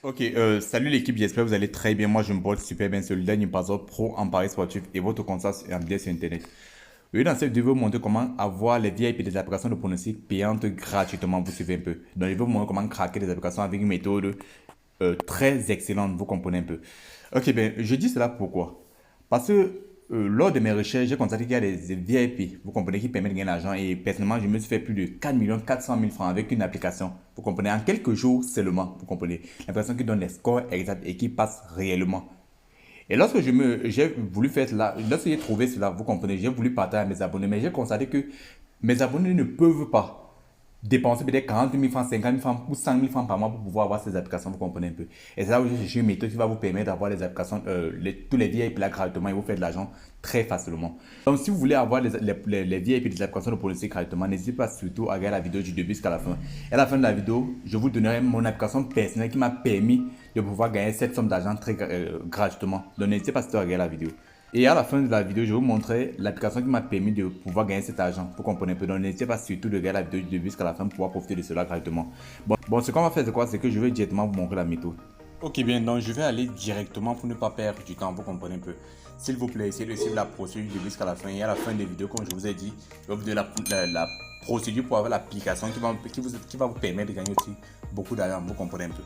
Ok, salut l'équipe, j'espère que vous allez très bien. Moi, je me porte super bien. C'est le dernier passeur pro en paris sportif et votre constat en bien sur Internet. Oui, dans cette vidéo, je vais vous montrer comment avoir les VIP des applications de pronostic payantes gratuitement. Vous suivez un peu. Donc, je vais vous montrer comment craquer des applications avec une méthode très excellente. Vous comprenez un peu. Ok, bien, je dis cela pourquoi? Parce que lors de mes recherches, j'ai constaté qu'il y a des VIP, vous comprenez, qui permettent de gagner de l'argent. Et personnellement, je me suis fait plus de 4 400 000 francs avec une application. Vous comprenez, en quelques jours seulement. Vous comprenez, l'application qui donne les scores exacts et qui passe réellement. Et lorsque j'ai voulu faire cela, lorsque j'ai trouvé cela, vous comprenez, j'ai voulu partager à mes abonnés, mais j'ai constaté que mes abonnés ne peuvent pas dépenser peut-être 40 000 francs, 50 000 francs ou 100 000 francs par mois pour pouvoir avoir ces applications, vous comprenez un peu. Et c'est là où j'ai cherché une méthode qui va vous permettre d'avoir les applications, tous les VIP là gratuitement et vous faire de l'argent très facilement. Donc si vous voulez avoir les VIP des applications de politique gratuitement, n'hésitez pas surtout à regarder la vidéo du début jusqu'à la fin. Et à la fin de la vidéo, je vous donnerai mon application personnelle qui m'a permis de pouvoir gagner cette somme d'argent très gratuitement. Donc n'hésitez pas surtout à regarder la vidéo. Et à la fin de la vidéo, je vais vous montrer l'application qui m'a permis de pouvoir gagner cet argent. Vous comprenez un peu. Donc n'hésitez pas surtout de regarder la vidéo du début jusqu'à la fin pour pouvoir profiter de cela gratuitement. Bon, ce qu'on va faire, c'est quoi? C'est que je vais directement vous montrer la méthode. Ok, bien, donc je vais aller directement pour ne pas perdre du temps. Vous comprenez un peu. S'il vous plaît, essayez de suivre la procédure du début jusqu'à la fin. Et à la fin des vidéos, comme je vous ai dit, je vais vous donner la procédure pour avoir l'application qui va vous permettre de gagner aussi beaucoup d'argent. Vous comprenez un peu.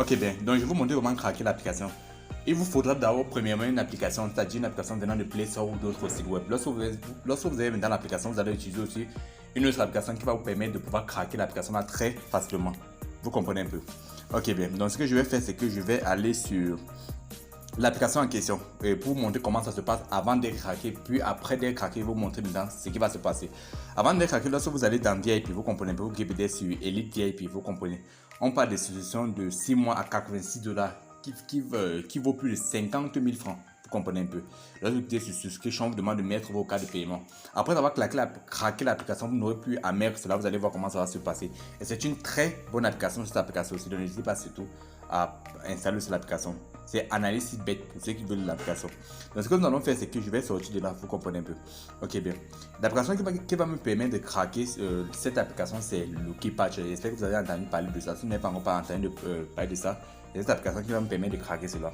Ok, bien, donc je vais vous montrer comment craquer l'application. Il vous faudra d'abord premièrement une application, c'est-à-dire une application venant de Play Store ou d'autres sites web. Lorsque vous avez dans l'application, vous allez utiliser aussi une autre application qui va vous permettre de pouvoir craquer l'application là très facilement. Vous comprenez un peu. Ok, bien. Donc ce que je vais faire, c'est que je vais aller sur l'application en question et pour vous montrer comment ça se passe avant d'être craqué, puis après d'être craqué, vous montrer dedans ce qui va se passer. Avant d'être craqué, lorsque vous allez dans VIP, vous comprenez un peu, vous cliquez sur Elite VIP, vous comprenez. On parle de solutions de 6 mois à 86 dollars qui vaut plus de 50 000 francs. Vous comprenez un peu. Lorsque vous cliquez sur Subscription, on vous demande de mettre vos cas de paiement. Après avoir craqué l'application, vous n'aurez plus à mettre cela. Vous allez voir comment ça va se passer. Et c'est une très bonne application, cette application aussi. Donc n'hésitez pas surtout à installer cette application. C'est Analyse Sitebet pour ceux qui veulent l'application. Donc ce que nous allons faire, c'est que je vais sortir de là. Vous comprenez un peu. Ok, bien. L'application qui va me permettre de craquer cette application, c'est Lucky Patch. J'espère que vous avez entendu parler de ça. Si vous n'avez pas encore entendu parler de ça, c'est cette application qui va me permettre de craquer cela.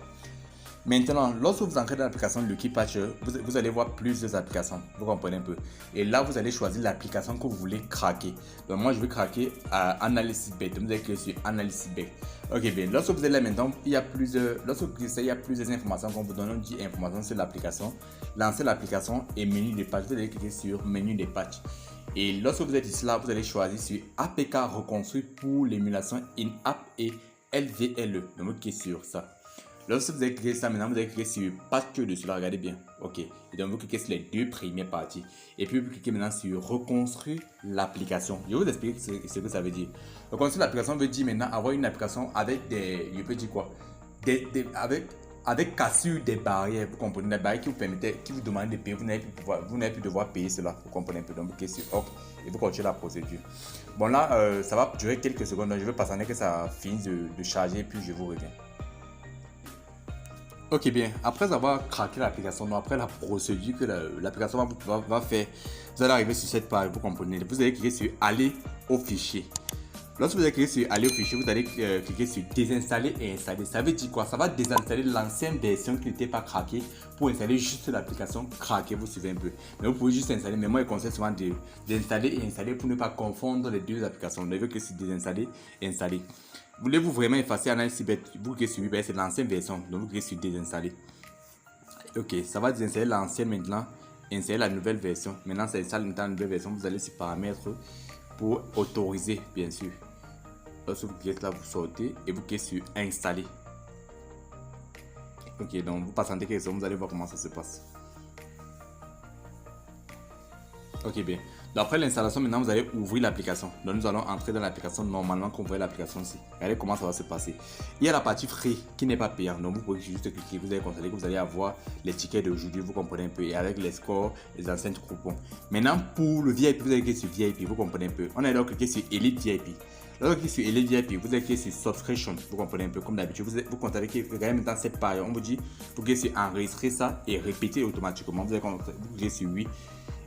Maintenant, lorsque vous entrez dans l'application Lucky Patch, vous allez voir plusieurs applications. Vous comprenez un peu. Et là, vous allez choisir l'application que vous voulez craquer. Donc, moi, je vais craquer à Analysis Bet. Vous allez cliquer sur Analysis Bet. Ok, bien. Lorsque vous êtes là maintenant, il y a plusieurs informations qu'on vous donne. On dit informations sur l'application. Lancez l'application et menu de patch. Vous allez cliquer sur menu de patch. Et lorsque vous êtes ici là, vous allez choisir sur APK reconstruit pour l'émulation in-app et LVLE. Donc, vous cliquez sur ça. Lorsque vous avez cliqué ça, maintenant vous allez cliquer sur patch de cela, regardez bien. Ok. Et donc vous cliquez sur les deux premières parties. Et puis vous cliquez maintenant sur reconstruire l'application. Je vais vous expliquer ce que ça veut dire. Reconstruire l'application veut dire maintenant avoir une application avec des. Je peux dire quoi? Avec cassure des barrières. Vous comprenez? Des barrières qui vous demandent de payer. Vous n'allez plus devoir payer cela. Vous comprenez un peu. Donc vous cliquez sur OK et vous continuez la procédure. Bon là, ça va durer quelques secondes. Donc je vais patienter que ça finisse de charger et puis je vous reviens. Ok, bien, après avoir craqué l'application, après la procédure que l'application va faire, vous allez arriver sur cette page, vous comprenez. Vous allez cliquer sur aller au fichier. Lorsque vous allez cliquer sur aller au fichier, vous allez cliquer sur désinstaller et installer. Ça veut dire quoi? Ça va désinstaller l'ancienne version qui n'était pas craquée pour installer juste l'application craquée. Vous suivez un peu. Mais vous pouvez juste installer. Mais moi, je conseille souvent d'installer et installer pour ne pas confondre les deux applications. Vous allez cliquer sur désinstaller et installer. Voulez-vous vraiment effacer Analyse Sitebet? Vous cliquez sur c'est l'ancienne version. Donc vous cliquez sur désinstaller. Ok, ça va désinstaller l'ancienne maintenant. Installer la nouvelle version. Maintenant, ça installe la nouvelle version. Vous allez sur paramètres pour autoriser, bien sûr. Lorsque vous cliquez là, vous sortez et vous cliquez sur installer. Ok, donc vous patientez quelques secondes, vous allez voir comment ça se passe. Ok, bien. Donc après l'installation, maintenant vous allez ouvrir l'application. Donc nous allons entrer dans l'application normalement qu'on voit l'application ici. Regardez comment ça va se passer. Il y a la partie free qui n'est pas payante. Donc vous pouvez juste cliquer. Vous allez constater que vous allez avoir les tickets d'aujourd'hui. Vous comprenez un peu. Et avec les scores, les anciens coupons. Maintenant pour le VIP, vous allez cliquer sur VIP. Vous comprenez un peu. On a donc cliqué sur Elite VIP. Lorsque vous cliquez sur Elite VIP, vous allez cliquer sur Subscription. Vous comprenez un peu comme d'habitude. Vous constatez que regardez maintenant cette page. On vous dit, vous cliquez sur enregistrer ça et répéter automatiquement. Vous allez cliquer sur oui.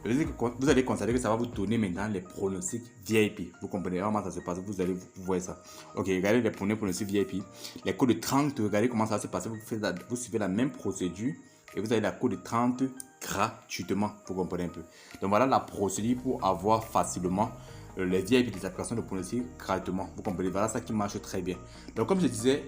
Vous allez constater que ça va vous donner maintenant les pronostics VIP. Vous comprenez comment ça se passe, vous allez voir ça. Ok, regardez les premiers pronostics VIP. Les codes de 30, regardez comment ça va se passer. Vous suivez la même procédure et vous avez la code de 30 gratuitement. Vous comprenez un peu. Donc voilà la procédure pour avoir facilement les VIP des applications de pronostics gratuitement. Vous comprenez, voilà ça qui marche très bien. Donc comme je disais,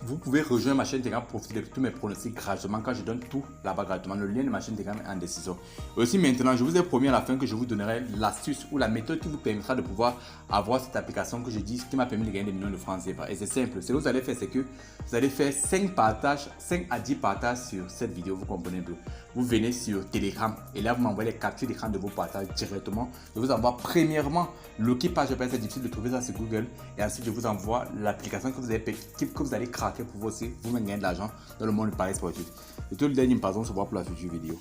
vous pouvez rejoindre ma chaîne Telegram pour profiter de tous mes pronostics gratuitement quand je donne tout là-bas gratuitement. Le lien de ma chaîne Telegram est en description. Et aussi maintenant, je vous ai promis à la fin que je vous donnerai l'astuce ou la méthode qui vous permettra de pouvoir avoir cette application que je dis, qui m'a permis de gagner des millions de francs CFA. Et c'est simple. Ce que vous allez faire, c'est que vous allez faire 5 à 10 partages sur cette vidéo. Vous comprenez un peu. Vous venez sur Telegram et là, vous m'envoyez les captures d'écran de vos partages directement. Je vous envoie premièrement le key page. C'est difficile de trouver ça sur Google. Et ensuite, je vous envoie l'application que vous allez craquer pour vous aussi, vous-même gagner de l'argent dans le monde du pari sportif. Et tout le dernier, pardon, on se voit pour la future vidéo.